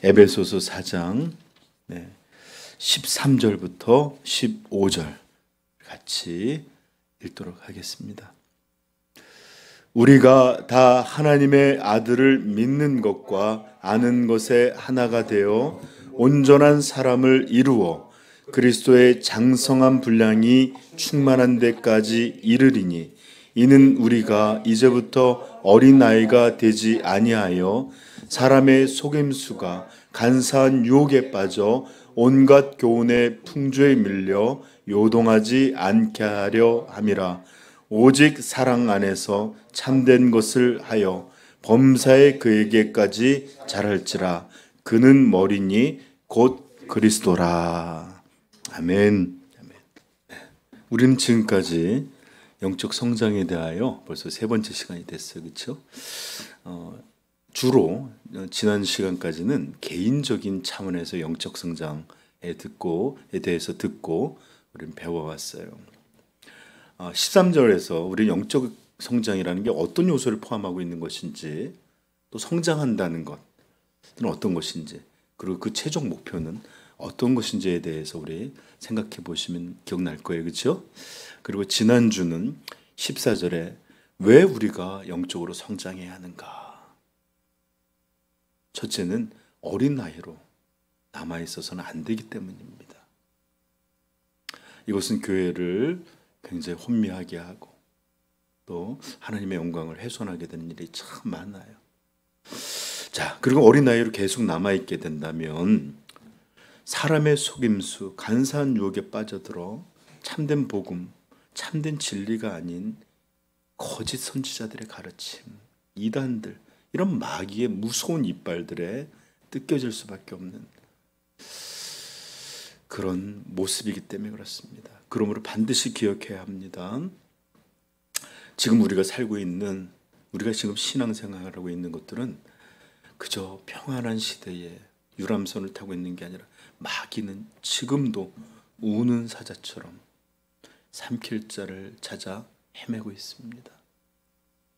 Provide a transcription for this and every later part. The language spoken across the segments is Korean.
에베소서 4장 13절부터 15절 같이 읽도록 하겠습니다. 우리가 다 하나님의 아들을 믿는 것과 아는 것에 하나가 되어 온전한 사람을 이루어 그리스도의 장성한 분량이 충만한 데까지 이르리니 이는 우리가 이제부터 어린아이가 되지 아니하여 사람의 속임수가 간사한 유혹에 빠져 온갖 교훈의 풍조에 밀려 요동하지 않게 하려 함이라. 오직 사랑 안에서 참된 것을 하여 범사에 그에게까지 자랄지라. 그는 머리니 곧 그리스도라. 아멘. 우리는 지금까지 영적 성장에 대하여 벌써 세 번째 시간이 됐어요. 그렇죠? 주로 지난 시간까지는 개인적인 차원에서 영적 성장에 대해서 듣고 우리는 배워왔어요. 13절에서 우리 영적 성장이라는 게 어떤 요소를 포함하고 있는 것인지, 또 성장한다는 것은 어떤 것인지, 그리고 그 최종 목표는 어떤 것인지에 대해서 우리 생각해 보시면 기억날 거예요. 그렇죠? 그리고 지난주는 14절에 왜 우리가 영적으로 성장해야 하는가? 첫째는 어린 나이로 남아있어서는 안 되기 때문입니다. 이것은 교회를 굉장히 혼미하게 하고 또 하나님의 영광을 훼손하게 되는 일이 참 많아요. 자, 그리고 어린 나이로 계속 남아있게 된다면 사람의 속임수, 간사한 유혹에 빠져들어 참된 복음, 참된 진리가 아닌 거짓 선지자들의 가르침, 이단들, 이런 마귀의 무서운 이빨들에 뜯겨질 수밖에 없는 그런 모습이기 때문에 그렇습니다. 그러므로 반드시 기억해야 합니다. 지금 우리가 살고 있는, 우리가 지금 신앙생활을 하고 있는 것들은 그저 평안한 시대에 유람선을 타고 있는 게 아니라 마귀는 지금도 우는 사자처럼 삼킬 자를 찾아 헤매고 있습니다.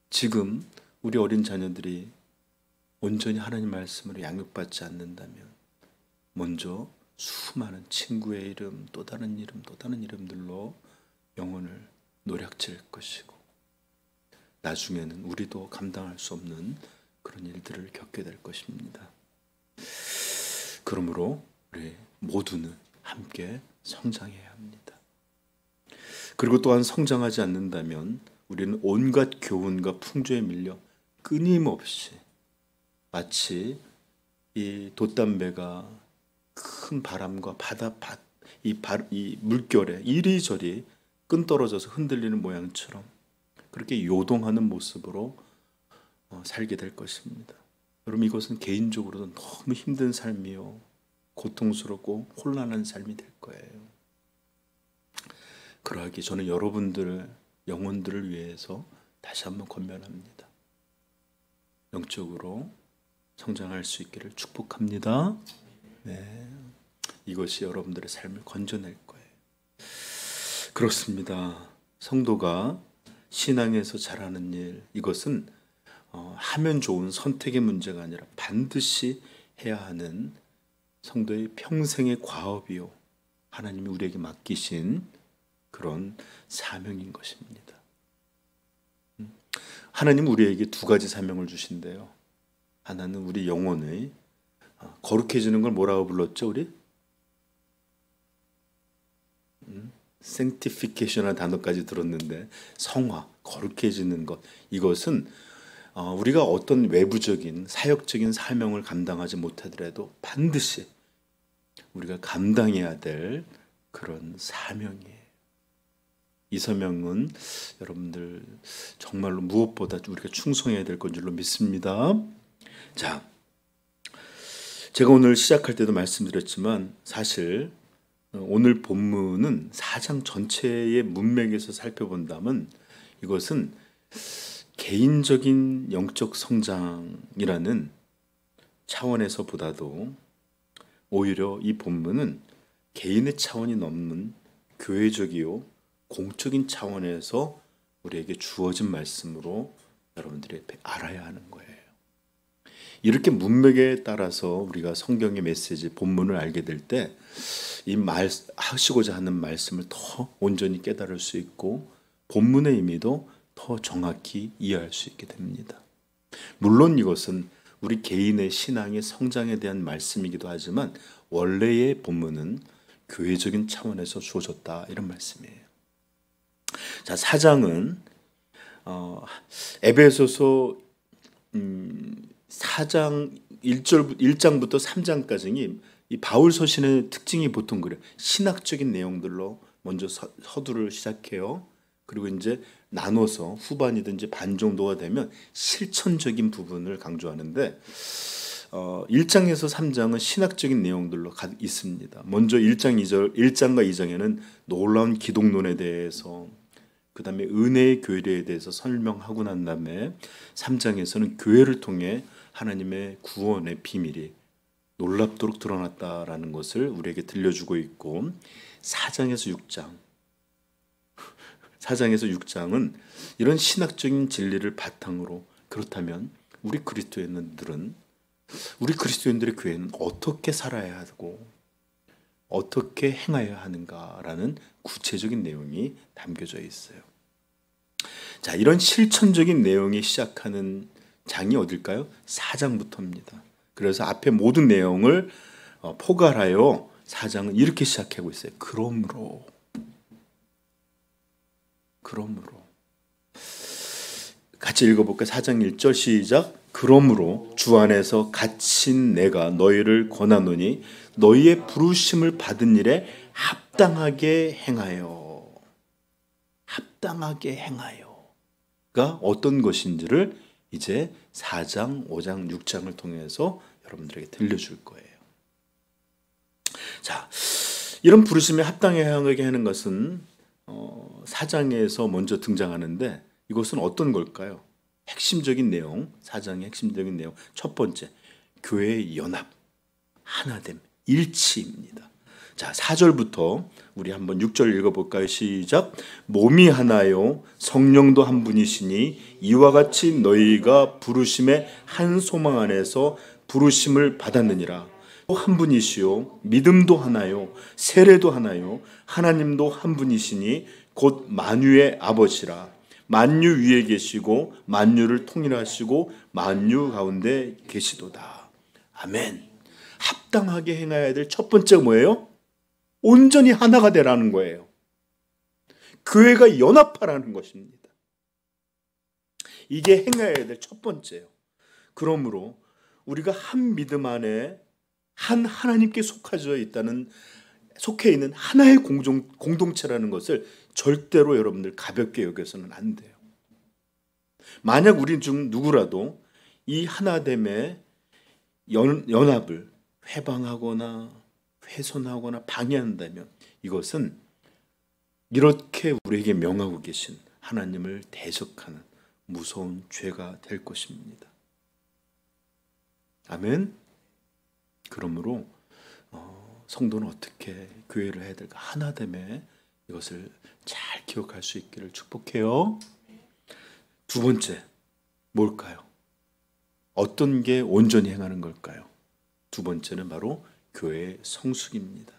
지금 우리 어린 자녀들이 온전히 하나님 말씀으로 양육받지 않는다면 먼저 수많은 친구의 이름, 또 다른 이름, 또 다른 이름들로 영혼을 노략질 것이고 나중에는 우리도 감당할 수 없는 그런 일들을 겪게 될 것입니다. 그러므로 우리 모두는 함께 성장해야 합니다. 그리고 또한 성장하지 않는다면 우리는 온갖 교훈과 풍조에 밀려 끊임없이 마치 이 돛담배가 큰 바람과 이 물결에 이리저리 끈떨어져서 흔들리는 모양처럼 그렇게 요동하는 모습으로 살게 될 것입니다. 여러분, 이것은 개인적으로도 너무 힘든 삶이요, 고통스럽고 혼란한 삶이 될 거예요. 그러하기 저는 여러분들 영혼들을 위해서 다시 한번 권면합니다. 영적으로 성장할 수 있기를 축복합니다. 네, 이것이 여러분들의 삶을 건져낼 거예요. 그렇습니다. 성도가 신앙에서 잘하는 일, 이것은 하면 좋은 선택의 문제가 아니라 반드시 해야 하는 성도의 평생의 과업이요, 하나님이 우리에게 맡기신 그런 사명인 것입니다. 하나님은 우리에게 두 가지 사명을 주신대요. 하나는 우리 영혼의 거룩해지는 걸 뭐라고 불렀죠? 우리? sanctification이라는 단어까지 들었는데 성화, 거룩해지는 것, 이것은 우리가 어떤 외부적인 사역적인 사명을 감당하지 못하더라도 반드시 우리가 감당해야 될 그런 사명이에요. 이 사명은 여러분들 정말로 무엇보다 우리가 충성해야 될 건 줄로 믿습니다. 자, 제가 오늘 시작할 때도 말씀드렸지만 사실 오늘 본문은 4장 전체의 문맥에서 살펴본다면 이것은 개인적인 영적 성장이라는 차원에서 보다도 오히려 이 본문은 개인의 차원이 넘는 교회적이요 공적인 차원에서 우리에게 주어진 말씀으로 여러분들이 알아야 하는 거예요. 이렇게 문맥에 따라서 우리가 성경의 메시지 본문을 알게 될 때 이 하시고자 하는 말씀을 더 온전히 깨달을 수 있고 본문의 의미도 더 정확히 이해할 수 있게 됩니다. 물론 이것은 우리 개인의 신앙의 성장에 대한 말씀이기도 하지만 원래의 본문은 교회적인 차원에서 주어졌다, 이런 말씀이에요. 자, 4장은 에베소서 4장 1장부터 3장까지 이 바울 서신의 특징이 보통 그래요. 신학적인 내용들로 먼저 서두를 시작해요. 그리고 이제 나눠서 후반이든지 반 정도가 되면 실천적인 부분을 강조하는데 1장에서 3장은 신학적인 내용들로 있습니다. 먼저 1장과 2장에는 놀라운 기독론에 대해서, 그 다음에 은혜의 교회에 대해서 설명하고 난 다음에 3장에서는 교회를 통해 하나님의 구원의 비밀이 놀랍도록 드러났다라는 것을 우리에게 들려주고 있고, 4장에서 6장은 이런 신학적인 진리를 바탕으로, 그렇다면 우리 그리스도인들의 교회는 어떻게 살아야 하고 어떻게 행하여야 하는가라는 구체적인 내용이 담겨져 있어요. 자, 이런 실천적인 내용이 시작하는 장이 어딜까요? 4장부터입니다. 그래서 앞에 모든 내용을 포괄하여 4장은 이렇게 시작하고 있어요. 그러므로 같이 읽어볼까요? 4장 1절 시작. 그러므로 주 안에서 갇힌 내가 너희를 권하노니 너희의 부르심을 받은 일에 합당하게 행하여가 어떤 것인지를 이제 4장, 5장, 6장을 통해서 여러분들에게 들려줄 거예요. 자, 이런 부르심에 합당하게 하는 것은 4장에서 먼저 등장하는데, 이것은 어떤 걸까요? 핵심적인 내용, 4장의 핵심적인 내용, 첫 번째, 교회의 연합, 하나됨, 일치입니다. 자, 4절부터 우리 한번 6절 읽어볼까요? 시작. 몸이 하나요 성령도 한 분이시니 이와 같이 너희가 부르심의 한 소망 안에서 부르심을 받았느니라. 한 분이시요 믿음도 하나요 세례도 하나요 하나님도 한 분이시니 곧 만유의 아버지라. 만유 위에 계시고 만유를 통일하시고 만유 가운데 계시도다. 아멘. 합당하게 행해야 될 첫 번째 뭐예요? 온전히 하나가 되라는 거예요. 교회가 연합하라는 것입니다. 이게 행해야 될 첫 번째예요. 그러므로 우리가 한 믿음 안에 한 하나님께 속해 있는 하나의 공동체라는 것을 절대로 여러분들 가볍게 여겨서는 안 돼요. 만약 우리 중 누구라도 이 하나됨의 연합을 회방하거나 훼손하거나 방해한다면 이것은 이렇게 우리에게 명하고 계신 하나님을 대적하는 무서운 죄가 될 것입니다. 아멘. 그러므로 성도는 어떻게 교회를 해야 될까? 하나됨에 이것을 잘 기억할 수 있기를 축복해요. 두 번째, 뭘까요? 어떤 게 온전히 행하는 걸까요? 두 번째는 바로 교회의 성숙입니다.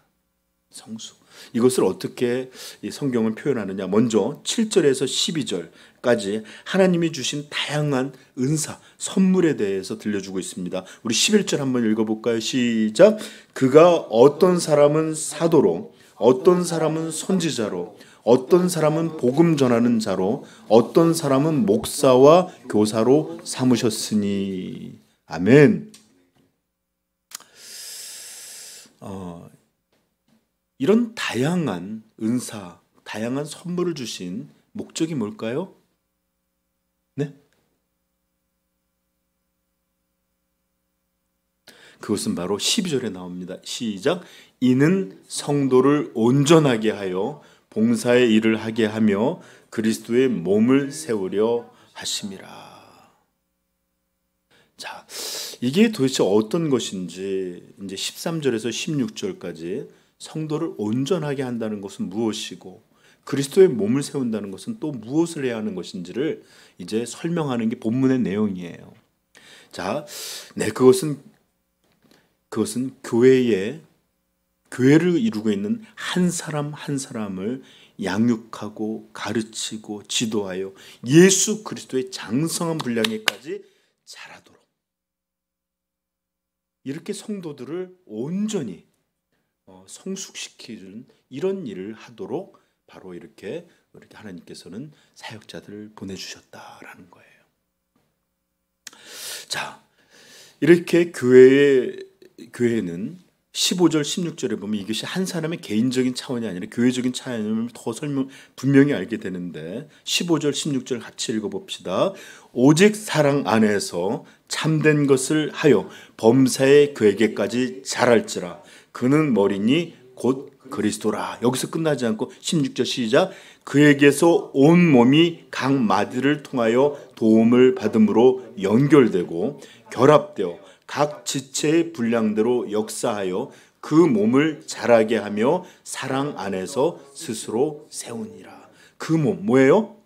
성숙. 이것을 어떻게 이 성경을 표현하느냐? 먼저 7절에서 12절까지 하나님이 주신 다양한 은사, 선물에 대해서 들려주고 있습니다. 우리 11절 한번 읽어볼까요? 시작. 그가 어떤 사람은 사도로, 어떤 사람은 선지자로, 어떤 사람은 복음 전하는 자로, 어떤 사람은 목사와 교사로 삼으셨으니. 아멘. 이런 다양한 은사, 다양한 선물을 주신 목적이 뭘까요? 네? 그것은 바로 12절에 나옵니다. 시작. 이는 성도를 온전하게 하여 봉사의 일을 하게 하며 그리스도의 몸을 세우려 하심이라. 자, 이게 도대체 어떤 것인지 이제 13절에서 16절까지 성도를 온전하게 한다는 것은 무엇이고 그리스도의 몸을 세운다는 것은 또 무엇을 해야 하는 것인지를 이제 설명하는 게 본문의 내용이에요. 자, 그것은 교회를 이루고 있는 한 사람 한 사람을 양육하고 가르치고 지도하여 예수 그리스도의 장성한 분량에까지 자라도록, 이렇게 성도들을 온전히 성숙시키는 이런 일을 하도록 바로 이렇게 하나님께서는 사역자들을 보내주셨다라는 거예요. 자, 이렇게 교회는 15절 16절에 보면 이것이 한 사람의 개인적인 차원이 아니라 교회적인 차원을 더 분명히 알게 되는데, 15절 16절 같이 읽어봅시다. 오직 사랑 안에서 참된 것을 하여 범사에 그에게까지 자랄지라. 그는 머리니 곧 그리스도라. 여기서 끝나지 않고 16절 시작. 그에게서 온 몸이 각 마디를 통하여 도움을 받음으로 연결되고 결합되어 각 지체의 분량대로 역사하여 그 몸을 자라게 하며 사랑 안에서 스스로 세우니라. 그 몸 뭐예요?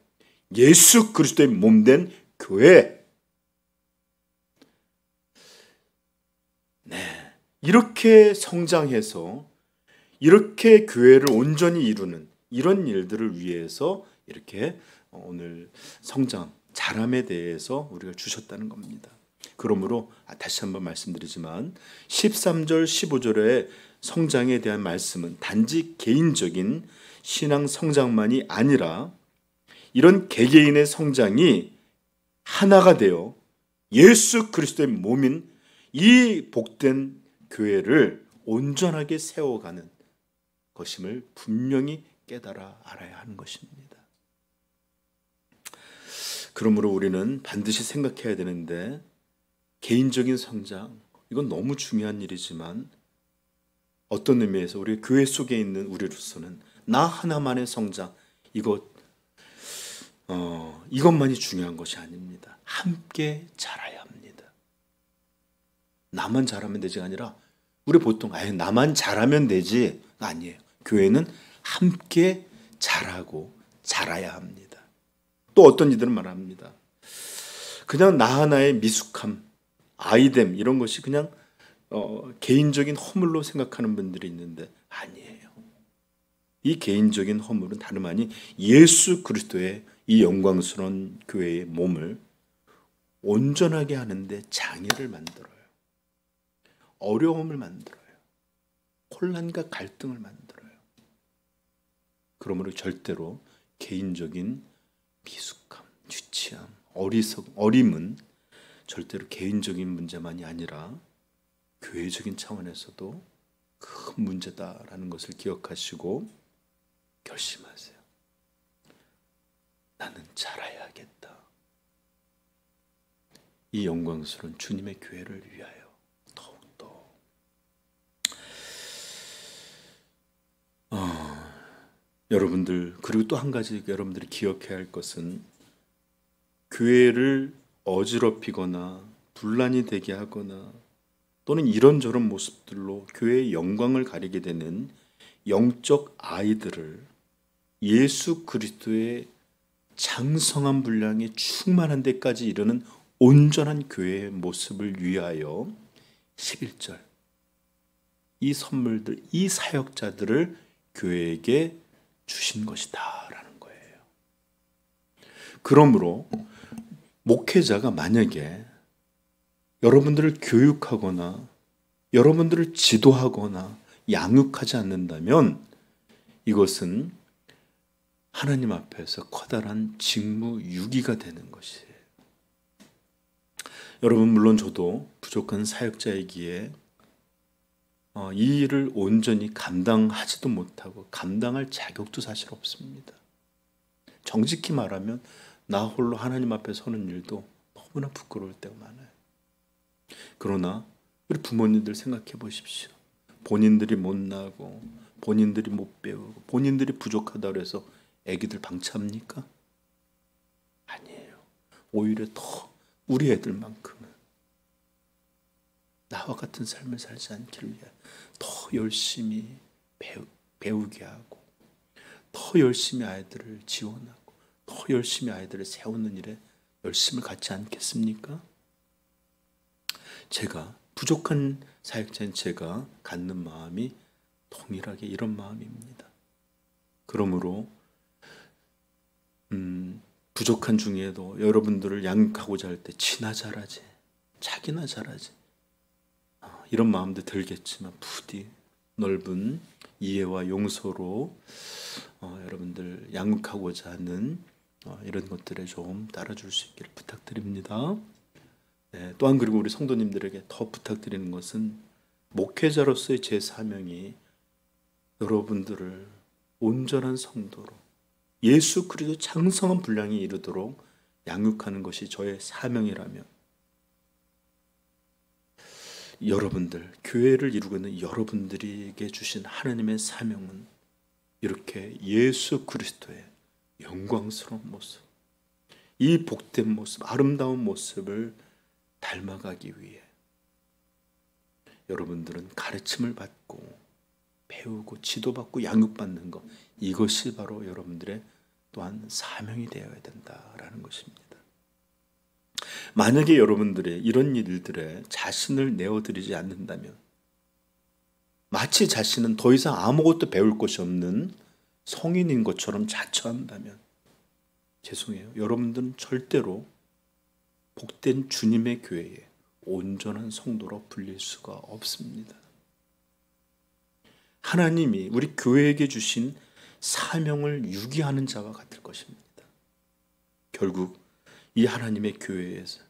예수 그리스도의 몸된 교회. 이렇게 성장해서 이렇게 교회를 온전히 이루는 이런 일들을 위해서 이렇게 오늘 성장, 자람에 대해서 우리가 주셨다는 겁니다. 그러므로 다시 한번 말씀드리지만 13절 15절의 성장에 대한 말씀은 단지 개인적인 신앙 성장만이 아니라 이런 개개인의 성장이 하나가 되어 예수 그리스도의 몸인 이 복된 교회를 온전하게 세워가는 것임을 분명히 깨달아 알아야 하는 것입니다. 그러므로 우리는 반드시 생각해야 되는데, 개인적인 성장, 이건 너무 중요한 일이지만 어떤 의미에서 우리 교회 속에 있는 우리로서는 나 하나만의 성장, 이것만이 중요한 것이 아닙니다. 함께 자라야 합니다. 나만 잘하면 되지가 아니라, 우리 보통 나만 잘하면 되지, 아니에요. 교회는 함께 자라고 자라야 합니다. 또 어떤 이들은 말합니다. 그냥 나 하나의 미숙함, 아이됨, 이런 것이 그냥 개인적인 허물로 생각하는 분들이 있는데 아니에요. 이 개인적인 허물은 다름 아닌 예수 그리스도의 이 영광스러운 교회의 몸을 온전하게 하는데 장애를 만들어요. 어려움을 만들어요. 혼란과 갈등을 만들어요. 그러므로 절대로 개인적인 미숙함, 유치함, 어림은 절대로 개인적인 문제만이 아니라 교회적인 차원에서도 큰 문제다라는 것을 기억하시고 결심하세요. 나는 자라야겠다. 이 영광스러운 주님의 교회를 위하여 더욱더. 여러분들, 그리고 또 한 가지 여러분들이 기억해야 할 것은, 교회를 어지럽히거나 분란이 되게 하거나 또는 이런저런 모습들로 교회의 영광을 가리게 되는 영적 아이들을 예수 그리스도의 장성한 분량에 충만한 데까지 이르는 온전한 교회의 모습을 위하여 11절, 이 선물들, 이 사역자들을 교회에게 주신 것이다 라는 거예요. 그러므로 목회자가 만약에 여러분들을 교육하거나 여러분들을 지도하거나 양육하지 않는다면 이것은 하나님 앞에서 커다란 직무유기가 되는 것이에요. 여러분, 물론 저도 부족한 사역자이기에 이 일을 온전히 감당하지도 못하고 감당할 자격도 사실 없습니다. 정직히 말하면 나 홀로 하나님 앞에 서는 일도 너무나 부끄러울 때가 많아요. 그러나 우리 부모님들 생각해 보십시오. 본인들이 못나고 본인들이 못 배우고 본인들이 부족하다고 해서 애기들 방치합니까? 아니에요. 오히려 더 우리 애들만큼은 나와 같은 삶을 살지 않기를 위해 더 열심히 배우게 하고 더 열심히 아이들을 지원하고 더 열심히 아이들을 세우는 일에 열심을 갖지 않겠습니까? 제가 부족한 사역자인 제가 갖는 마음이 동일하게 이런 마음입니다. 그러므로 부족한 중에도 여러분들을 양육하고자 할 때 지나 잘하지, 자기나 잘하지, 이런 마음도 들겠지만 부디 넓은 이해와 용서로 여러분들 양육하고자 하는 이런 것들에 좀 따라줄 수 있기를 부탁드립니다. 네, 또한 그리고 우리 성도님들에게 더 부탁드리는 것은 목회자로서의 제 사명이 여러분들을 온전한 성도로 예수 그리스도 장성한 분량에 이르도록 양육하는 것이 저의 사명이라면 여러분들, 교회를 이루고 있는 여러분들에게 주신 하나님의 사명은 이렇게 예수 그리스도의 영광스러운 모습, 이 복된 모습, 아름다운 모습을 닮아가기 위해 여러분들은 가르침을 받고 배우고 지도받고 양육받는 것, 이것이 바로 여러분들의 또한 사명이 되어야 된다라는 것입니다. 만약에 여러분들의 이런 일들에 자신을 내어드리지 않는다면, 마치 자신은 더 이상 아무것도 배울 것이 없는 성인인 것처럼 자처한다면 죄송해요. 여러분들은 절대로 복된 주님의 교회에 온전한 성도로 불릴 수가 없습니다. 하나님이 우리 교회에게 주신 사명을 유기하는 자와 같을 것입니다. 결국 이 하나님의 교회에서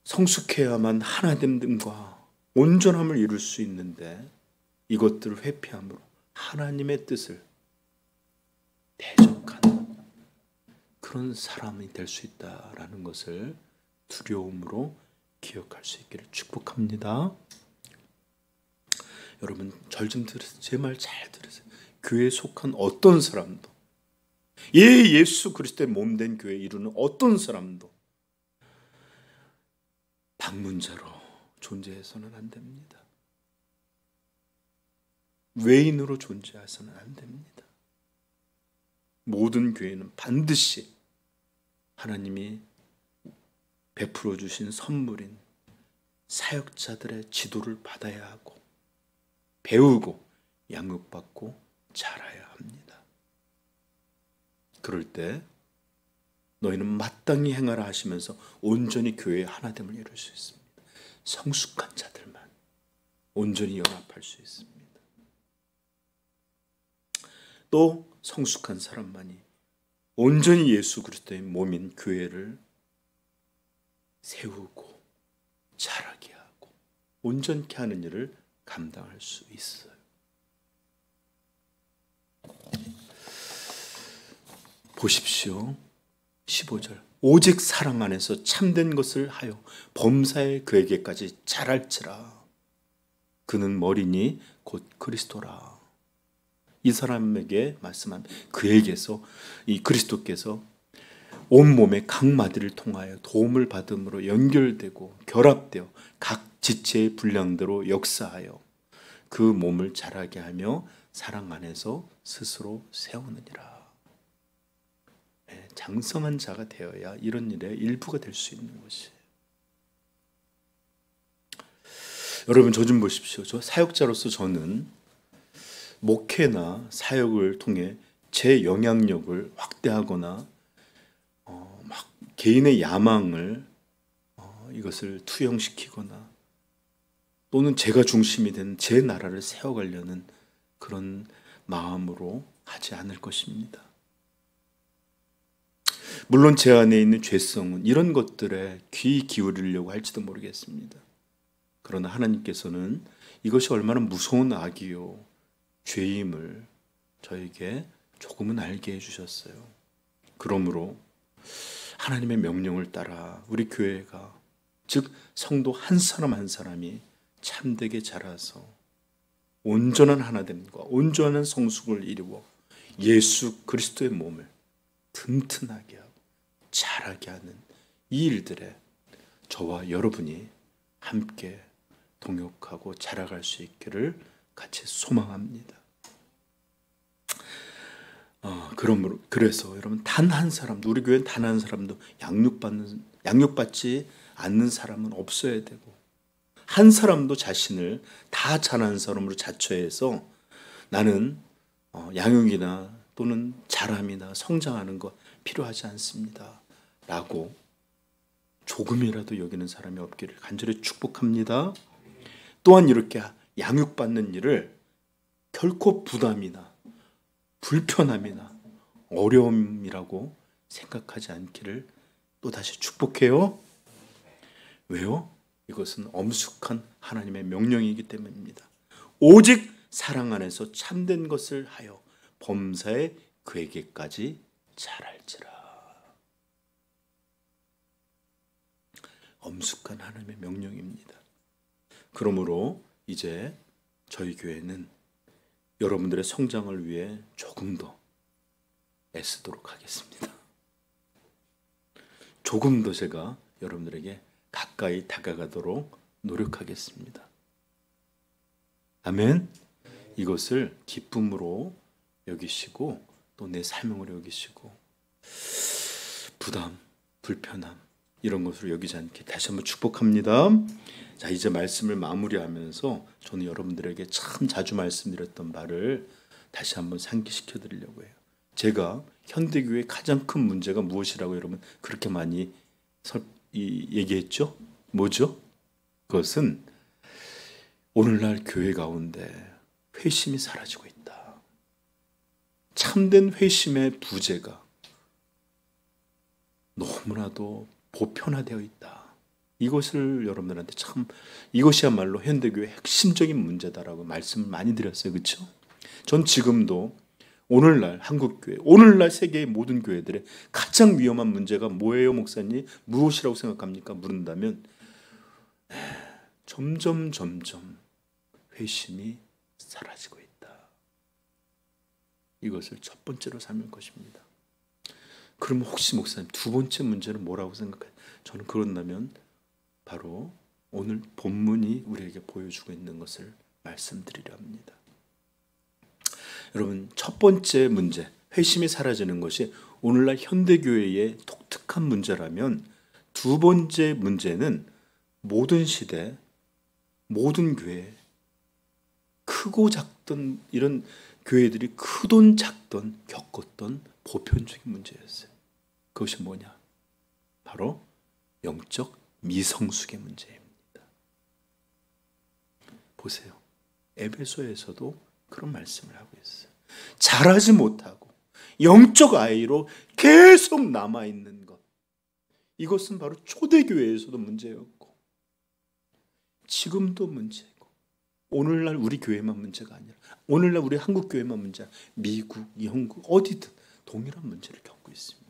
성숙해야만 하나됨과 온전함을 이룰 수 있는데 이것들을 회피함으로 하나님의 뜻을 대적하는 그런 사람이 될 수 있다라는 것을 두려움으로 기억할 수 있기를 축복합니다. 여러분 절 좀 들으세요. 제 말 잘 들으세요. 교회에 속한 어떤 사람도, 예수 그리스도의 몸된 교회에 이루는 어떤 사람도 방문자로 존재해서는 안 됩니다. 외인으로 존재해서는 안 됩니다. 모든 교회는 반드시 하나님이 베풀어 주신 선물인 사역자들의 지도를 받아야 하고 배우고 양육받고 자라야 합니다. 그럴 때 너희는 마땅히 행하라 하시면서 온전히 교회의 하나됨을 이룰 수 있습니다. 성숙한 자들만 온전히 연합할 수 있습니다. 또 성숙한 사람만이 온전히 예수 그리스도의 몸인 교회를 세우고 자라게 하고 온전케 하는 일을 감당할 수 있어요. 보십시오. 15절. 오직 사랑 안에서 참된 것을 하여 범사에 그에게까지 자랄지라. 그는 머리니 곧 그리스도라. 이 사람에게 말씀한 그에게서 이 그리스도께서 온몸의 각 마디를 통하여 도움을 받음으로 연결되고 결합되어 각 지체의 분량대로 역사하여 그 몸을 자라게 하며 사랑 안에서 스스로 세우느니라. 장성한 자가 되어야 이런 일의 일부가 될 수 있는 것이에요. 여러분 저 좀 보십시오. 저 사역자로서 저는 목회나 사역을 통해 제 영향력을 확대하거나 막 개인의 야망을 이것을 투영시키거나 또는 제가 중심이 된 제 나라를 세워가려는 그런 마음으로 하지 않을 것입니다. 물론 제 안에 있는 죄성은 이런 것들에 귀 기울이려고 할지도 모르겠습니다. 그러나 하나님께서는 이것이 얼마나 무서운 악이요 죄임을 저에게 조금은 알게 해주셨어요. 그러므로 하나님의 명령을 따라 우리 교회가 즉 성도 한 사람 한 사람이 참되게 자라서 온전한 하나됨과 온전한 성숙을 이루어 예수 그리스도의 몸을 튼튼하게 하고 자라게 하는 이 일들에 저와 여러분이 함께 동역하고 자라갈 수 있기를 같이 소망합니다. 그래서 여러분 단 한 사람도 우리 교회는 단 한 사람도 양육받지 않는 사람은 없어야 되고, 한 사람도 자신을 다 잘하는 사람으로 자처해서 나는 양육이나 또는 자람이나 성장하는 거 필요하지 않습니다 라고 조금이라도 여기는 사람이 없기를 간절히 축복합니다. 또한 이렇게 양육받는 일을 결코 부담이나 불편함이나 어려움이라고 생각하지 않기를 또다시 축복해요. 왜요? 이것은 엄숙한 하나님의 명령이기 때문입니다. 오직 사랑 안에서 참된 것을 하여 범사에 그에게까지 잘할지라. 엄숙한 하나님의 명령입니다. 그러므로 이제 저희 교회는 여러분들의 성장을 위해 조금 더 애쓰도록 하겠습니다. 조금 더 제가 여러분들에게 가까이 다가가도록 노력하겠습니다. 아멘. 이것을 기쁨으로 여기시고 또 내 사명으로 여기시고 부담, 불편함 이런 것으로 여기지 않게 다시 한번 축복합니다. 자, 이제 말씀을 마무리하면서 저는 여러분들에게 참 자주 말씀드렸던 말을 다시 한번 상기시켜 드리려고 해요. 제가 현대교회의 가장 큰 문제가 무엇이라고 여러분 그렇게 많이 얘기했죠? 뭐죠? 그것은 오늘날 교회 가운데 회심이 사라지고 있다. 참된 회심의 부재가 너무나도 보편화되어 있다. 이것을 여러분들한테 참 이것이야말로 현대교회의 핵심적인 문제다라고 말씀을 많이 드렸어요. 그렇죠? 전 지금도 오늘날 한국교회, 오늘날 세계의 모든 교회들의 가장 위험한 문제가 뭐예요, 목사님? 무엇이라고 생각합니까? 물은다면 점점 회심이 사라지고 있다. 이것을 첫 번째로 삼을 것입니다. 그러면 혹시 목사님 두 번째 문제는 뭐라고 생각해요? 저는 그런다면 바로 오늘 본문이 우리에게 보여주고 있는 것을 말씀드리려 합니다. 여러분, 첫 번째 문제, 회심이 사라지는 것이 오늘날 현대교회의 독특한 문제라면 두 번째 문제는 모든 시대, 모든 교회, 크고 작던 이런 교회들이 크던 작던 겪었던 보편적인 문제였어요. 그것이 뭐냐? 바로 영적 미성숙의 문제입니다. 보세요. 에베소에서도 그런 말씀을 하고 있어요. 자라지 못하고 영적 아이로 계속 남아있는 것. 이것은 바로 초대교회에서도 문제였고 지금도 문제고 오늘날 우리 교회만 문제가 아니라 오늘날 우리 한국 교회만 문제가 아니라 미국, 영국 어디든 동일한 문제를 겪고 있습니다.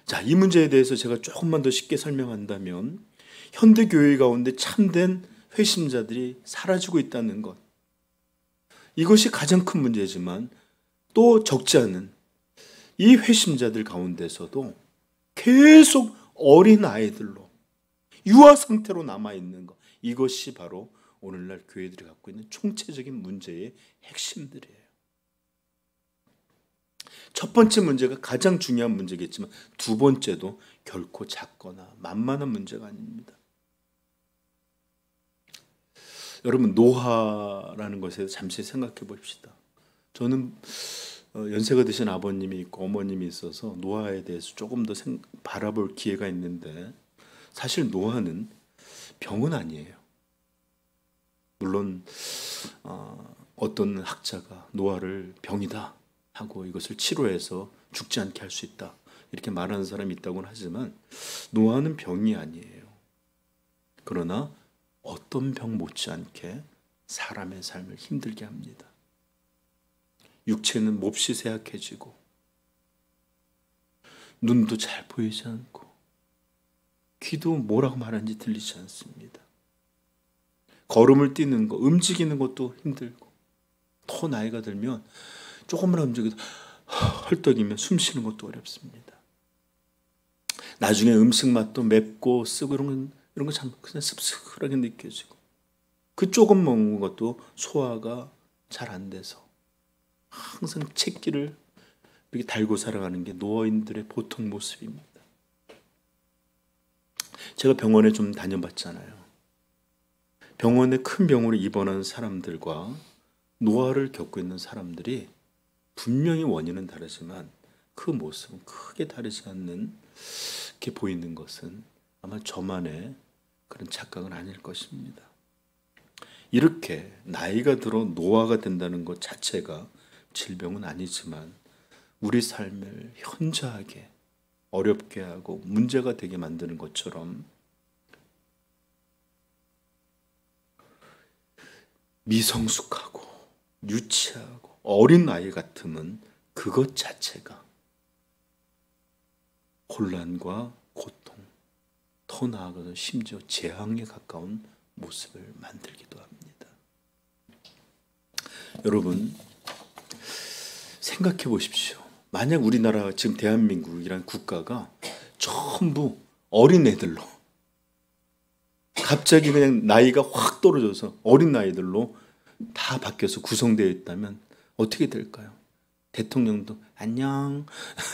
자, 이 문제에 대해서 제가 조금만 더 쉽게 설명한다면 현대 교회 가운데 참된 회심자들이 사라지고 있다는 것. 이것이 가장 큰 문제지만 또 적지 않은 이 회심자들 가운데서도 계속 어린 아이들로 유아 상태로 남아있는 것. 이것이 바로 오늘날 교회들이 갖고 있는 총체적인 문제의 핵심들이에요. 첫 번째 문제가 가장 중요한 문제겠지만 두 번째도 결코 작거나 만만한 문제가 아닙니다. 여러분, 노화라는 것에 대해서 잠시 생각해 봅시다. 저는 연세가 드신 아버님이 있고 어머님이 있어서 노화에 대해서 조금 더 바라볼 기회가 있는데 사실 노화는 병은 아니에요. 물론 어떤 학자가 노화를 병이다 하고 이것을 치료해서 죽지 않게 할 수 있다 이렇게 말하는 사람이 있다고는 하지만 노화는 병이 아니에요. 그러나 어떤 병 못지않게 사람의 삶을 힘들게 합니다. 육체는 몹시 쇠약해지고 눈도 잘 보이지 않고 귀도 뭐라고 말하는지 들리지 않습니다. 걸음을 뛰는 거, 움직이는 것도 힘들고 더 나이가 들면 조금만 움직여도 헐떡이면 숨 쉬는 것도 어렵습니다. 나중에 음식 맛도 맵고 쓰고 이런 거 참 그냥 씁쓸하게 느껴지고 그 조금 먹는 것도 소화가 잘 안 돼서 항상 채기를 이렇게 달고 살아가는 게 노인들의 보통 모습입니다. 제가 병원에 좀 다녀봤잖아요. 병원에 큰 병으로 입원한 사람들과 노화를 겪고 있는 사람들이 분명히 원인은 다르지만 그 모습은 크게 다르지 않는 게 보이는 것은 아마 저만의 그런 착각은 아닐 것입니다. 이렇게 나이가 들어 노화가 된다는 것 자체가 질병은 아니지만 우리 삶을 현저하게 어렵게 하고 문제가 되게 만드는 것처럼 미성숙하고 유치하고 어린 아이 같으면 그것 자체가 혼란과 고통, 더 나아가서 심지어 재앙에 가까운 모습을 만들기도 합니다. 여러분, 생각해 보십시오. 만약 우리나라 지금 대한민국이란 국가가 전부 어린애들로 갑자기 그냥 나이가 확 떨어져서 어린 아이들로 다 바뀌어서 구성되어 있다면 어떻게 될까요? 대통령도 안녕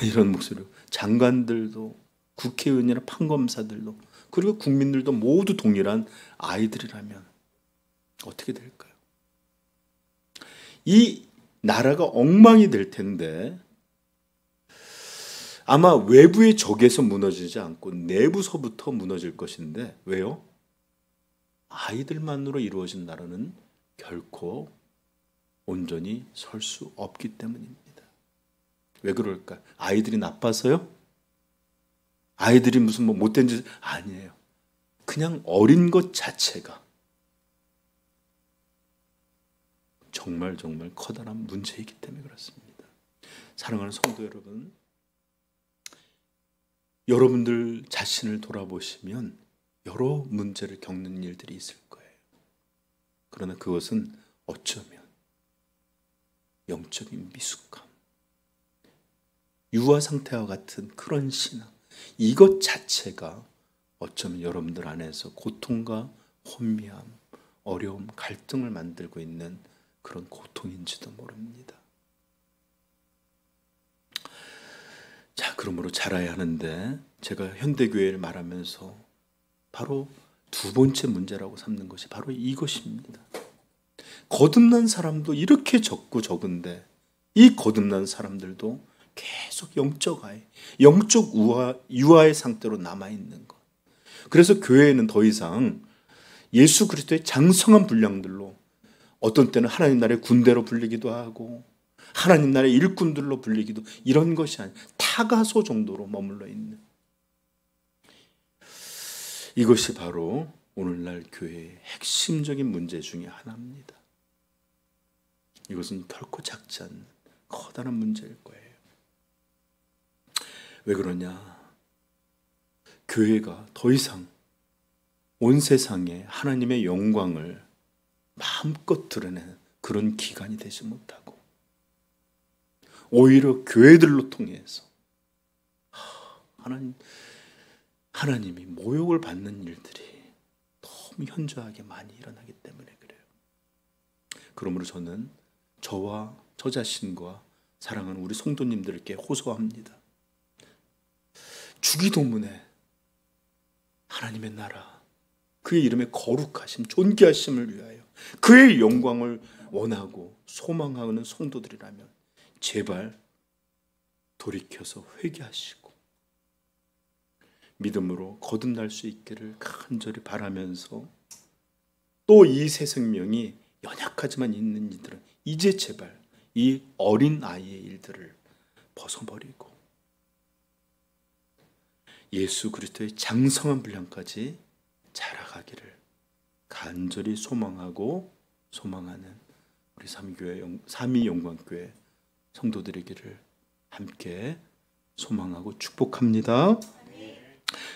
이런 목소리로, 장관들도, 국회의원이나 판검사들도, 그리고 국민들도 모두 동일한 아이들이라면 어떻게 될까요? 이 나라가 엉망이 될 텐데 아마 외부의 적에서 무너지지 않고 내부서부터 무너질 것인데, 왜요? 아이들만으로 이루어진 나라는 결코 온전히 설 수 없기 때문입니다. 왜 그럴까? 아이들이 나빠서요? 아이들이 무슨 뭐 못된 짓 아니에요. 그냥 어린 것 자체가 정말 커다란 문제이기 때문에 그렇습니다. 사랑하는 성도 여러분, 여러분들 자신을 돌아보시면 여러 문제를 겪는 일들이 있을 거예요. 그러나 그것은 어쩌면 영적인 미숙함, 유아 상태와 같은 그런 신앙, 이것 자체가 어쩌면 여러분들 안에서 고통과 혼미함, 어려움, 갈등을 만들고 있는 그런 고통인지도 모릅니다. 자, 그러므로 자라야 하는데 제가 현대교회를 말하면서 바로 두 번째 문제라고 삼는 것이 바로 이것입니다. 거듭난 사람도 이렇게 적고 적은데 이 거듭난 사람들도 계속 영적 아이, 영적 유아의 상태로 남아있는 것. 그래서 교회에는 더 이상 예수 그리스도의 장성한 분량들로, 어떤 때는 하나님 나라의 군대로 불리기도 하고 하나님 나라의 일꾼들로 불리기도, 이런 것이 아니라 타가소 정도로 머물러 있는, 이것이 바로 오늘날 교회의 핵심적인 문제 중에 하나입니다. 이것은 결코 작지 않는 커다란 문제일 거예요. 왜 그러냐? 교회가 더 이상 온 세상에 하나님의 영광을 마음껏 드러내는 그런 기관이 되지 못하고 오히려 교회들로 통해서 하나님이 모욕을 받는 일들이 너무 현저하게 많이 일어나기 때문에 그래요. 그러므로 저는 저와 저 자신과 사랑하는 우리 성도님들께 호소합니다. 주기도문에 하나님의 나라, 그의 이름의 거룩하심, 존귀하심을 위하여 그의 영광을 원하고 소망하는 성도들이라면 제발 돌이켜서 회개하시고 믿음으로 거듭날 수 있기를 간절히 바라면서, 또 이 새 생명이 연약하지만 있는 이들은 이제 제발 이 어린 아이의 일들을 벗어버리고 예수 그리스도의 장성한 분량까지 자라가기를 간절히 소망하는 우리 삼위영광교회 성도들이기를 함께 소망하고 축복합니다.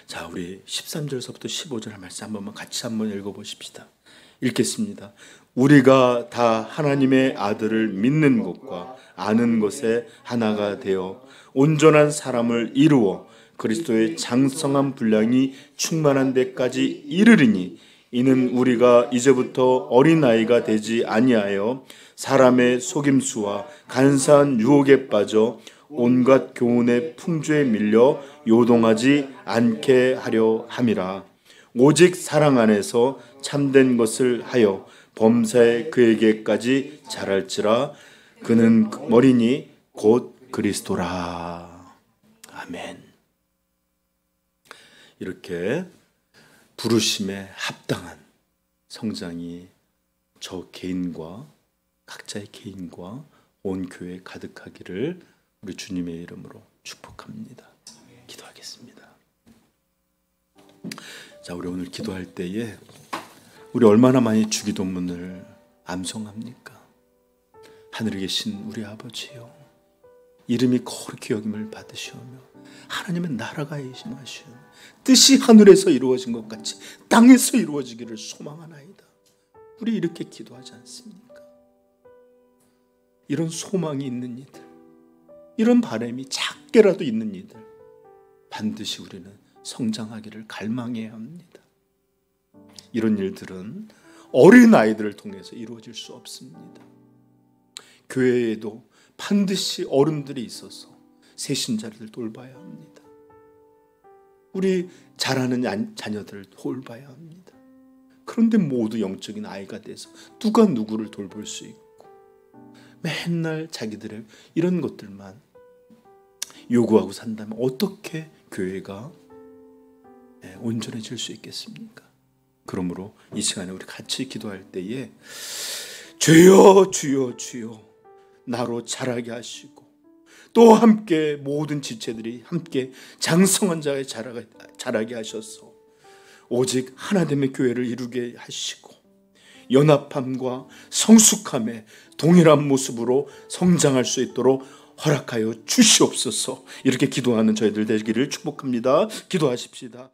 자, 우리 13절서부터 15절 말씀 한 번만 같이 한번 읽어보십시다. 읽겠습니다. 우리가 다 하나님의 아들을 믿는 것과 아는 것에 하나가 되어 온전한 사람을 이루어 그리스도의 장성한 분량이 충만한 데까지 이르리니, 이는 우리가 이제부터 어린아이가 되지 아니하여 사람의 속임수와 간사한 유혹에 빠져 온갖 교훈의 풍조에 밀려 요동하지 않게 하려 함이라. 오직 사랑 안에서 참된 것을 하여 범사에 그에게까지 자랄지라. 그는 머리니 곧 그리스도라. 아멘. 이렇게 부르심에 합당한 성장이 저 개인과 각자의 개인과 온 교회에 가득하기를 우리 주님의 이름으로 축복합니다. 기도하겠습니다. 자, 우리 오늘 기도할 때에 우리 얼마나 많이 주기도문을 암송합니까? 하늘에 계신 우리 아버지요, 이름이 거룩히 여김을 받으시오며 하나님의 나라가 임하시오 뜻이 하늘에서 이루어진 것 같이 땅에서 이루어지기를 소망하나이다. 우리 이렇게 기도하지 않습니까? 이런 소망이 있는 이들, 이런 바람이 작게라도 있는 이들, 반드시 우리는 성장하기를 갈망해야 합니다. 이런 일들은 어린 아이들을 통해서 이루어질 수 없습니다. 교회에도 반드시 어른들이 있어서 새신자를 돌봐야 합니다. 우리 자라는 자녀들을 돌봐야 합니다. 그런데 모두 영적인 아이가 돼서 누가 누구를 돌볼 수 있고 맨날 자기들의 이런 것들만 요구하고 산다면 어떻게 교회가 온전해질 수 있겠습니까? 그러므로 이 시간에 우리 같이 기도할 때에 주여 주여 주여 나로 자라게 하시고 또 함께 모든 지체들이 함께 장성한 자에 자라게 하셔서 오직 하나됨의 교회를 이루게 하시고 연합함과 성숙함에 동일한 모습으로 성장할 수 있도록 허락하여 주시옵소서. 이렇게 기도하는 저희들 되기를 축복합니다. 기도하십시다.